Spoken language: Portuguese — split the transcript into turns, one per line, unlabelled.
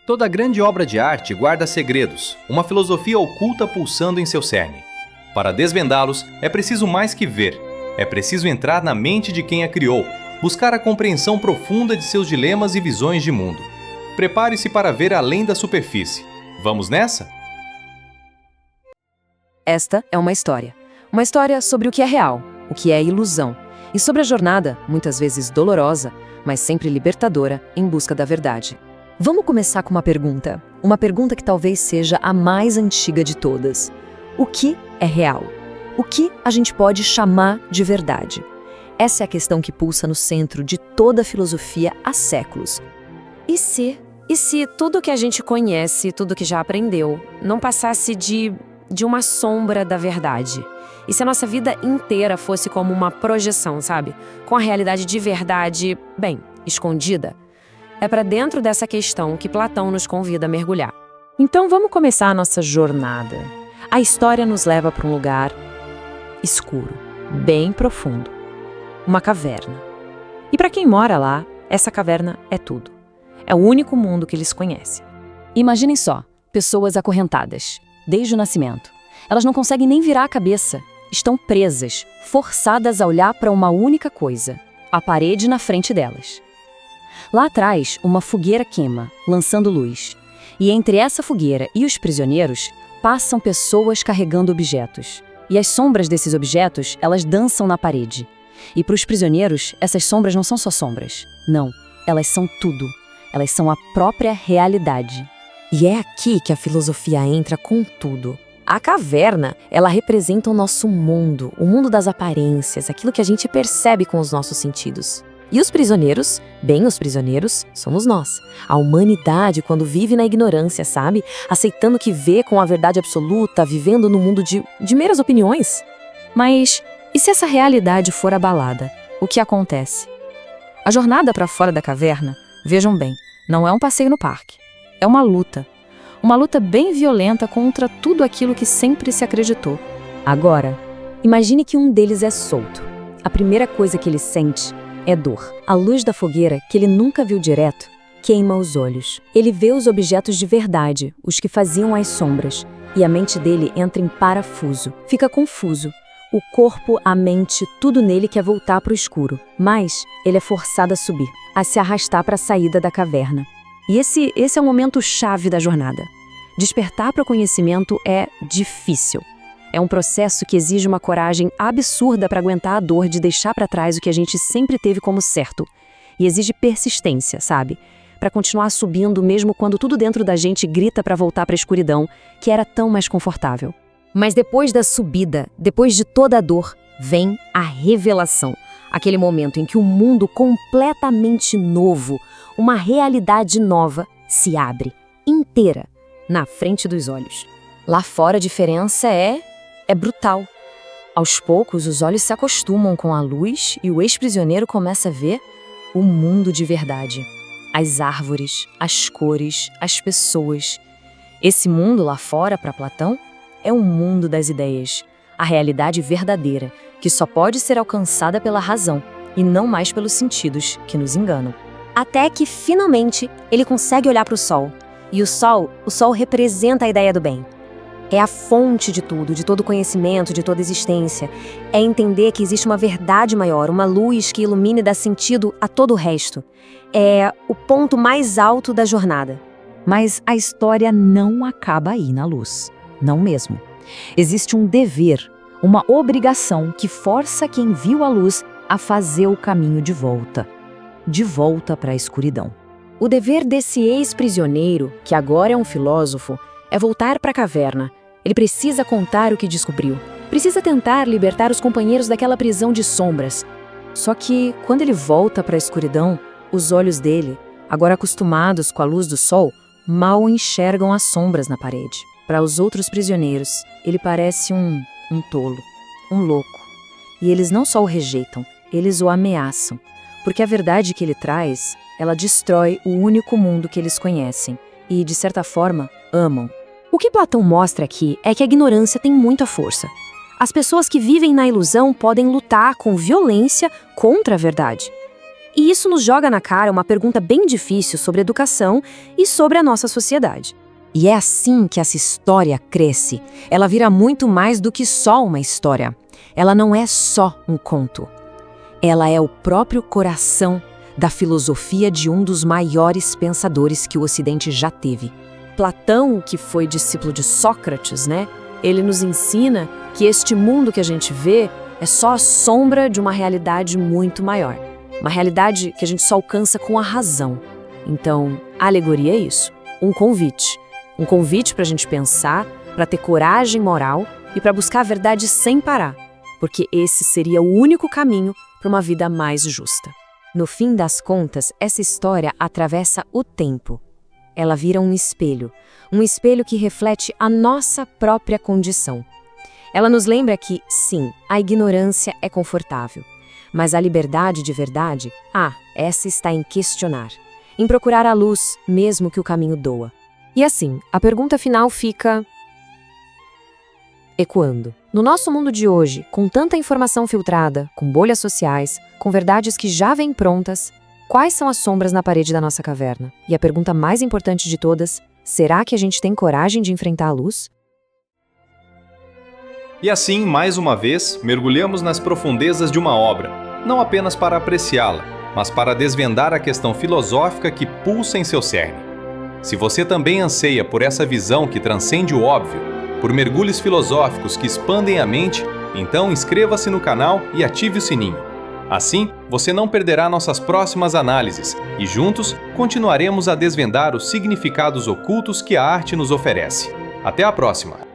Toda grande obra de arte guarda segredos, uma filosofia oculta pulsando em seu cerne. Para desvendá-los, é preciso mais que ver. É preciso entrar na mente de quem a criou, buscar a compreensão profunda de seus dilemas e visões de mundo. Prepare-se para ver além da superfície. Vamos nessa?
Esta é uma história. Uma história sobre o que é real, o que é ilusão. E sobre a jornada, muitas vezes dolorosa, mas sempre libertadora, em busca da verdade. Vamos começar com uma pergunta. Uma pergunta que talvez seja a mais antiga de todas. O que é real? O que a gente pode chamar de verdade? Essa é a questão que pulsa no centro de toda a filosofia há séculos.
E se tudo que a gente conhece, tudo que já aprendeu, não passasse de uma sombra da verdade? E se a nossa vida inteira fosse como uma projeção, sabe? Com a realidade de verdade, bem, escondida? É para dentro dessa questão que Platão nos convida a mergulhar.
Então vamos começar a nossa jornada. A história nos leva para um lugar escuro, bem profundo. Uma caverna. E para quem mora lá, essa caverna é tudo. É o único mundo que eles conhecem. Imaginem só, pessoas acorrentadas, desde o nascimento. Elas não conseguem nem virar a cabeça. Estão presas, forçadas a olhar para uma única coisa, a parede na frente delas. Lá atrás, uma fogueira queima, lançando luz. E entre essa fogueira e os prisioneiros, passam pessoas carregando objetos. E as sombras desses objetos, elas dançam na parede. E para os prisioneiros, essas sombras não são só sombras. Não, elas são tudo. Elas são a própria realidade.
E é aqui que a filosofia entra com tudo. A caverna, ela representa o nosso mundo, o mundo das aparências, aquilo que a gente percebe com os nossos sentidos. E os prisioneiros, os prisioneiros, somos nós. A humanidade, quando vive na ignorância, sabe? Aceitando que vê com a verdade absoluta, vivendo no mundo de meras opiniões.
Mas e se essa realidade for abalada? O que acontece? A jornada para fora da caverna, vejam bem, não é um passeio no parque. É uma luta. Uma luta bem violenta contra tudo aquilo que sempre se acreditou. Agora, imagine que um deles é solto. A primeira coisa que ele sente é dor. A luz da fogueira, que ele nunca viu direto, queima os olhos. Ele vê os objetos de verdade, os que faziam as sombras, e a mente dele entra em parafuso. Fica confuso. O corpo, a mente, tudo nele quer voltar para o escuro. Mas ele é forçado a subir, a se arrastar para a saída da caverna. E esse é o momento chave da jornada. Despertar para o conhecimento é difícil. É um processo que exige uma coragem absurda para aguentar a dor de deixar para trás o que a gente sempre teve como certo. E exige persistência, sabe? Para continuar subindo mesmo quando tudo dentro da gente grita para voltar para a escuridão, que era tão mais confortável.
Mas depois da subida, depois de toda a dor, vem a revelação. Aquele momento em que um mundo completamente novo, uma realidade nova, se abre, inteira, na frente dos olhos. Lá fora a diferença é brutal. Aos poucos, os olhos se acostumam com a luz e o ex-prisioneiro começa a ver o mundo de verdade. As árvores, as cores, as pessoas. Esse mundo lá fora, para Platão, é um mundo das ideias. A realidade verdadeira, que só pode ser alcançada pela razão e não mais pelos sentidos que nos enganam. Até que, finalmente, ele consegue olhar para o sol. E o sol representa a ideia do bem. É a fonte de tudo, de todo conhecimento, de toda existência. É entender que existe uma verdade maior, uma luz que ilumina e dá sentido a todo o resto. É o ponto mais alto da jornada.
Mas a história não acaba aí na luz. Não mesmo. Existe um dever, uma obrigação que força quem viu a luz a fazer o caminho de volta para a escuridão.
O dever desse ex-prisioneiro, que agora é um filósofo, é voltar para a caverna. Ele precisa contar o que descobriu. Precisa tentar libertar os companheiros daquela prisão de sombras.
Só que, quando ele volta para a escuridão, os olhos dele, agora acostumados com a luz do sol, mal enxergam as sombras na parede. Para os outros prisioneiros, ele parece um tolo, um louco. E eles não só o rejeitam, eles o ameaçam. Porque a verdade que ele traz, ela destrói o único mundo que eles conhecem e, de certa forma, amam.
O que Platão mostra aqui é que a ignorância tem muita força. As pessoas que vivem na ilusão podem lutar com violência contra a verdade. E isso nos joga na cara uma pergunta bem difícil sobre educação e sobre a nossa sociedade.
E é assim que essa história cresce. Ela vira muito mais do que só uma história. Ela não é só um conto. Ela é o próprio coração da filosofia de um dos maiores pensadores que o Ocidente já teve.
Platão, que foi discípulo de Sócrates, né? Ele nos ensina que este mundo que a gente vê é só a sombra de uma realidade muito maior. Uma realidade que a gente só alcança com a razão. Então, a alegoria é isso. Um convite. Um convite para a gente pensar, para ter coragem moral e para buscar a verdade sem parar. Porque esse seria o único caminho para uma vida mais justa.
No fim das contas, essa história atravessa o tempo. Ela vira um espelho que reflete a nossa própria condição. Ela nos lembra que, sim, a ignorância é confortável, mas a liberdade de verdade, essa está em questionar, em procurar a luz, mesmo que o caminho doa. E assim, a pergunta final fica ecoando. No nosso mundo de hoje, com tanta informação filtrada, com bolhas sociais, com verdades que já vêm prontas, quais são as sombras na parede da nossa caverna? E a pergunta mais importante de todas, será que a gente tem coragem de enfrentar a luz?
E assim, mais uma vez, mergulhamos nas profundezas de uma obra, não apenas para apreciá-la, mas para desvendar a questão filosófica que pulsa em seu cerne. Se você também anseia por essa visão que transcende o óbvio, por mergulhos filosóficos que expandem a mente, então inscreva-se no canal e ative o sininho. Assim, você não perderá nossas próximas análises e juntos continuaremos a desvendar os significados ocultos que a arte nos oferece. Até a próxima!